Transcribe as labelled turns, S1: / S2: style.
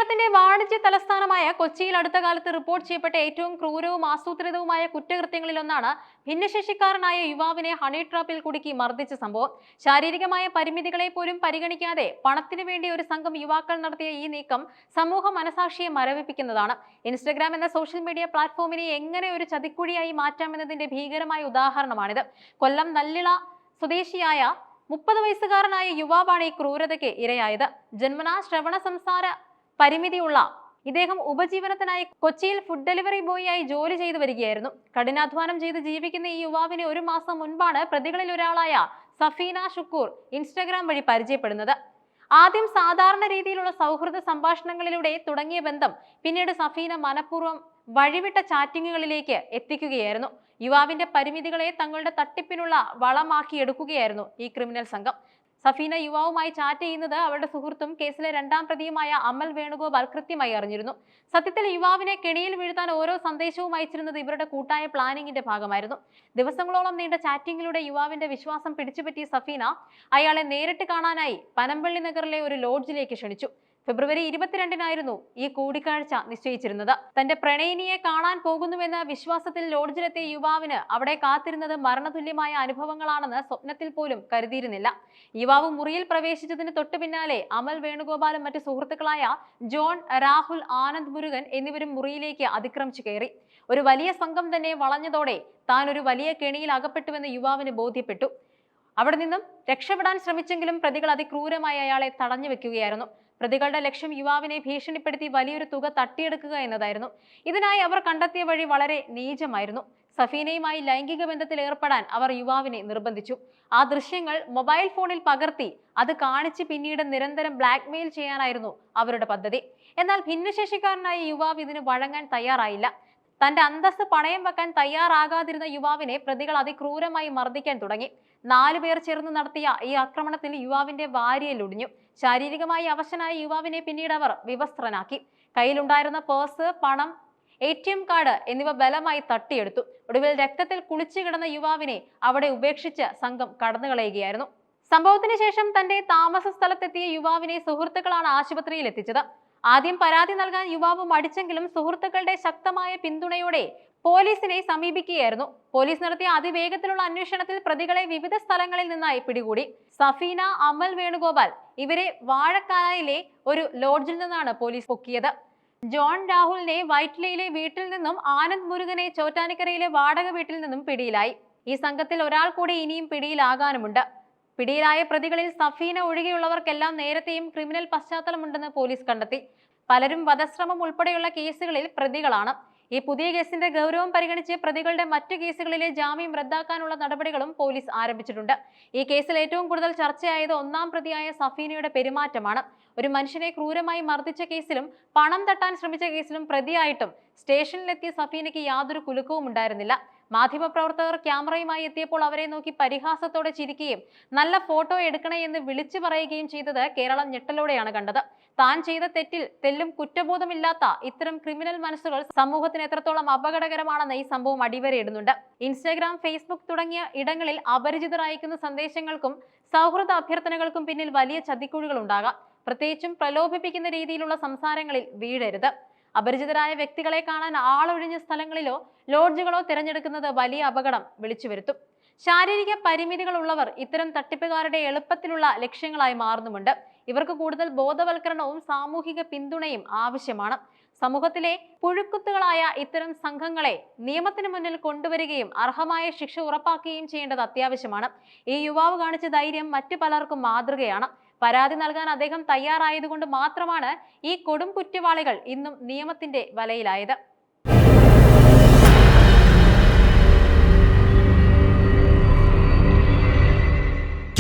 S1: കേരളത്തിന്റെ വാണിജ്യ തലസ്ഥാനമായ കൊച്ചിയിൽ അടുത്ത കാലത്ത് റിപ്പോർട്ട് ചെയ്യപ്പെട്ട ഏറ്റവും ക്രൂരവും ആസൂത്രിതവുമായ കുറ്റകൃത്യങ്ങളിലൊന്നാണ് ഭിന്നശേഷിക്കാരനായ യുവാവിനെ ഹണി ട്രാപ്പിൽ കുടുക്കി മർദ്ദിച്ച സംഭവം. ശാരീരികമായ പരിമിതികളെ പോലും പരിഗണിക്കാതെ പണത്തിനു വേണ്ടി ഒരു സംഘം യുവാക്കൾ നടത്തിയ ഈ നീക്കം സമൂഹ മനസാക്ഷിയെ മരവിപ്പിക്കുന്നതാണ്. ഇൻസ്റ്റഗ്രാം എന്ന സോഷ്യൽ മീഡിയ പ്ലാറ്റ്ഫോമിനെ എങ്ങനെ ഒരു ചതിക്കുഴിയായി മാറ്റാമെന്നതിന്റെ ഭീകരമായ ഉദാഹരണമാണിത്. കൊല്ലം നല്ലിള സ്വദേശിയായ 30 വയസ്സുകാരനായ യുവാവാണ് ഈ ക്രൂരതയ്ക്ക് ഇരയായത്. ജന്മനാ ശ്രവണ സംസാര പരിമിതിയുള്ള ഇദ്ദേഹം ഉപജീവനത്തിനായി കൊച്ചിയിൽ ഫുഡ് ഡെലിവറി ബോയിയായി ജോലി ചെയ്തു വരികയായിരുന്നു. കഠിനാധ്വാനം ചെയ്ത് ജീവിക്കുന്ന ഈ യുവാവിനെ ഒരു മാസം മുൻപാണ് പ്രതികളിൽ ഒരാളായ സഫീന ഷുക്കൂർ ഇൻസ്റ്റഗ്രാം വഴി പരിചയപ്പെടുന്നത്. ആദ്യം സാധാരണ രീതിയിലുള്ള സൗഹൃദ സംഭാഷണങ്ങളിലൂടെ തുടങ്ങിയ ബന്ധം പിന്നീട് സഫീന മനഃപൂർവ്വം വഴിവിട്ട ചാറ്റിങ്ങുകളിലേക്ക് എത്തിക്കുകയായിരുന്നു. യുവാവിന്റെ പരിമിതികളെ തങ്ങളുടെ തട്ടിപ്പിനുള്ള വളമാക്കിയെടുക്കുകയായിരുന്നു ഈ ക്രിമിനൽ സംഘം. സഫീന യുവാവുമായി ചാറ്റ് ചെയ്യുന്നത് അവളുടെ സുഹൃത്തും കേസിലെ 2ാം പ്രതിയുമായ അമൽ വേണുഗോപാൽ കൃത്യമായി അറിഞ്ഞിരുന്നു. സത്യത്തിൽ യുവാവിനെ കെണിയിൽ വീഴ്ത്താൻ ഓരോ സന്ദേശവും അയച്ചിരുന്നത് ഇവരുടെ കൂട്ടായ പ്ലാനിങ്ങിന്റെ ഭാഗമായിരുന്നു. ദിവസങ്ങളോളം നീണ്ട ചാറ്റിങ്ങിലൂടെ യുവാവിന്റെ വിശ്വാസം പിടിച്ചുപറ്റിയ സഫീന അയാളെ നേരിട്ട് കാണാനായി പനമ്പള്ളി നഗറിലെ ഒരു ലോഡ്ജിലേക്ക് ക്ഷണിച്ചു. ഫെബ്രുവരി 22-നായിരുന്നു ഈ കൂടിക്കാഴ്ച നിശ്ചയിച്ചിരുന്നത്. തന്റെ പ്രണയിനിയെ കാണാൻ പോകുന്നുവെന്ന വിശ്വാസത്തിൽ ലോഡ്ജിലെത്തിയ യുവാവിന് അവിടെ കാത്തിരുന്നത് മരണതുല്യമായ അനുഭവങ്ങളാണെന്ന് സ്വപ്നത്തിൽ പോലും കരുതിയിരുന്നില്ല. യുവാവ് മുറിയിൽ പ്രവേശിച്ചതിന് തൊട്ടു പിന്നാലെ അമൽ വേണുഗോപാലും മറ്റു സുഹൃത്തുക്കളായ ജോൺ, രാഹുൽ, ആനന്ദ് മുരുകൻ എന്നിവരും മുറിയിലേക്ക് അതിക്രമിച്ചു കയറി. ഒരു വലിയ സംഘം തന്നെ വളഞ്ഞതോടെ താൻ ഒരു വലിയ കെണിയിൽ അകപ്പെട്ടുവെന്ന് യുവാവിന് ബോധ്യപ്പെട്ടു. അവിടെ നിന്നും രക്ഷപ്പെടാൻ ശ്രമിച്ചെങ്കിലും പ്രതികൾ അതിക്രൂരമായി അയാളെ തടഞ്ഞു വെക്കുകയായിരുന്നു. പ്രതികളുടെ ലക്ഷ്യം യുവാവിനെ ഭീഷണിപ്പെടുത്തി വലിയൊരു തുക തട്ടിയെടുക്കുക എന്നതായിരുന്നു. ഇതിനായി അവർ കണ്ടെത്തിയ വഴി വളരെ നീചമായിരുന്നു. സഫീനയുമായി ലൈംഗിക ബന്ധത്തിൽ ഏർപ്പെടാൻ അവർ യുവാവിനെ നിർബന്ധിച്ചു. ആ ദൃശ്യങ്ങൾ മൊബൈൽ ഫോണിൽ പകർത്തി അത് കാണിച്ച് പിന്നീട് നിരന്തരം ബ്ലാക്ക്മെയിൽ ചെയ്യാനായിരുന്നു അവരുടെ പദ്ധതി. എന്നാൽ ഭിന്നശേഷിക്കാരനായ യുവാവ് ഇതിന് വഴങ്ങാൻ തയ്യാറായില്ല. തന്റെ അന്തസ്സ് പണയം വെക്കാൻ തയ്യാറാകാതിരുന്ന യുവാവിനെ പ്രതികൾ അതിക്രൂരമായി മർദ്ദിക്കാൻ തുടങ്ങി. 4 പേർ ചേർന്ന് നടത്തിയ ഈ ആക്രമണത്തിൽ യുവാവിന്റെ വാരിയലൊടിഞ്ഞു. ശാരീരികമായി അവശനായ യുവാവിനെ പിന്നീട് അവർ വിവസ്ത്രനാക്കി. കയ്യിലുണ്ടായിരുന്ന പേഴ്സ്, പണം, ATM കാർഡ് എന്നിവ ബലമായി തട്ടിയെടുത്തു. ഒടുവിൽ രക്തത്തിൽ കുളിച്ചു കിടന്ന യുവാവിനെ അവിടെ ഉപേക്ഷിച്ച് സംഘം കടന്നുകളയുകയായിരുന്നു. സംഭവത്തിന് ശേഷം തന്റെ താമസ സ്ഥലത്തെത്തിയ യുവാവിനെ സുഹൃത്തുക്കളാണ് ആശുപത്രിയിൽ എത്തിച്ചത്. ആദ്യം പരാതി നൽകാൻ യുവാവ് മടിച്ചെങ്കിലും സുഹൃത്തുക്കളുടെ ശക്തമായ പിന്തുണയോടെ പോലീസിനെ സമീപിക്കുകയായിരുന്നു. പോലീസ് നടത്തിയ അതിവേഗത്തിലുള്ള അന്വേഷണത്തിൽ പ്രതികളെ വിവിധ സ്ഥലങ്ങളിൽ നിന്നായി പിടികൂടി. സഫീന, അമൽ വേണുഗോപാൽ ഇവരെ വാഴക്കാലയിലെ ഒരു ലോഡ്ജിൽ നിന്നാണ് പോലീസ് പൊക്കിയത്. ജോൺ, രാഹുലിനെ വൈറ്റ്ലയിലെ വീട്ടിൽ നിന്നും ആനന്ദ് മുരുകനെ ചോറ്റാനിക്കരയിലെ വാടക വീട്ടിൽ നിന്നും പിടിയിലായി. ഈ സംഘത്തിൽ ഒരാൾ കൂടി ഇനിയും പിടിയിലാകാനുമുണ്ട്. പിടിയിലായ പ്രതികളിൽ സഫീന ഒഴികെയുള്ളവർക്കെല്ലാം നേരത്തെയും ക്രിമിനൽ പശ്ചാത്തലമുണ്ടെന്ന് പോലീസ് കണ്ടെത്തി. പലരും വധശ്രമം ഉൾപ്പെടെയുള്ള കേസുകളിൽ പ്രതികളാണ്. ഈ പുതിയ കേസിന്റെ ഗൗരവം പരിഗണിച്ച് പ്രതികളുടെ മറ്റു കേസുകളിലെ ജാമ്യം റദ്ദാക്കാനുള്ള നടപടികളും പോലീസ് ആരംഭിച്ചിട്ടുണ്ട്. ഈ കേസിൽ ഏറ്റവും കൂടുതൽ ചർച്ചയായത് 1ാം പ്രതിയായ സഫീനയുടെ പെരുമാറ്റമാണ്. ഒരു മനുഷ്യനെ ക്രൂരമായി മർദ്ദിച്ച കേസിലും പണം തട്ടാൻ ശ്രമിച്ച കേസിലും പ്രതിയായിട്ടും സ്റ്റേഷനിലെത്തിയ സഫീനയ്ക്ക് യാതൊരു കുലുക്കവും ഉണ്ടായിരുന്നില്ല. മാധ്യമപ്രവർത്തകർ ക്യാമറയുമായി എത്തിയപ്പോൾ അവരെ നോക്കി പരിഹാസത്തോടെ ചിരിക്കുകയും നല്ല ഫോട്ടോ എടുക്കണേ എന്ന് വിളിച്ചു പറയുകയും ചെയ്തത് കേരളം ഞെട്ടലോടെയാണ് കണ്ടത്. താൻ ചെയ്ത തെറ്റിൽ തെല്ലും കുറ്റബോധമില്ലാത്ത ഇത്തരം ക്രിമിനൽ മനസ്സുകൾ സമൂഹത്തിന് എത്രത്തോളം അപകടകരമാണെന്ന് ഈ സംഭവം അടിവരയിടുന്നുണ്ട്. ഇൻസ്റ്റഗ്രാം, ഫേസ്ബുക്ക് തുടങ്ങിയ ഇടങ്ങളിൽ അപരിചിതർ അയക്കുന്ന സന്ദേശങ്ങൾക്കും സൗഹൃദ അഭ്യർത്ഥനകൾക്കും പിന്നിൽ വലിയ ചതിക്കുഴികൾ ഉണ്ടാകാം. പ്രത്യേകിച്ചും പ്രലോഭിപ്പിക്കുന്ന രീതിയിലുള്ള സംസാരങ്ങളിൽ വീഴരുത്. അപരിചിതരായ വ്യക്തികളെ കാണാൻ ആളൊഴിഞ്ഞ സ്ഥലങ്ങളിലോ ലോഡ്ജുകളോ തിരഞ്ഞെടുക്കുന്നത് വലിയ അപകടം വിളിച്ചു വരുത്തും. ശാരീരിക പരിമിതികളുള്ളവർ ഇത്തരം തട്ടിപ്പുകാരുടെ എളുപ്പത്തിലുള്ള ലക്ഷ്യങ്ങളായി മാറുന്നുമുണ്ട്. ഇവർക്ക് കൂടുതൽ ബോധവൽക്കരണവും സാമൂഹിക പിന്തുണയും ആവശ്യമാണ്. സമൂഹത്തിലെ പുഴുക്കുത്തുകളായ ഇത്തരം സംഘങ്ങളെ നിയമത്തിന് മുന്നിൽ കൊണ്ടുവരികയും അർഹമായ ശിക്ഷ ഉറപ്പാക്കുകയും ചെയ്യേണ്ടത് അത്യാവശ്യമാണ്. ഈ യുവാവ് കാണിച്ച ധൈര്യം മറ്റു പലർക്കും മാതൃകയാണ്. പരാതി നൽകാൻ അദ്ദേഹം തയ്യാറായതുകൊണ്ട് മാത്രമാണ് ഈ കൊടും കുറ്റവാളികൾ ഇന്നും നിയമത്തിന്റെ വലയിലായത്.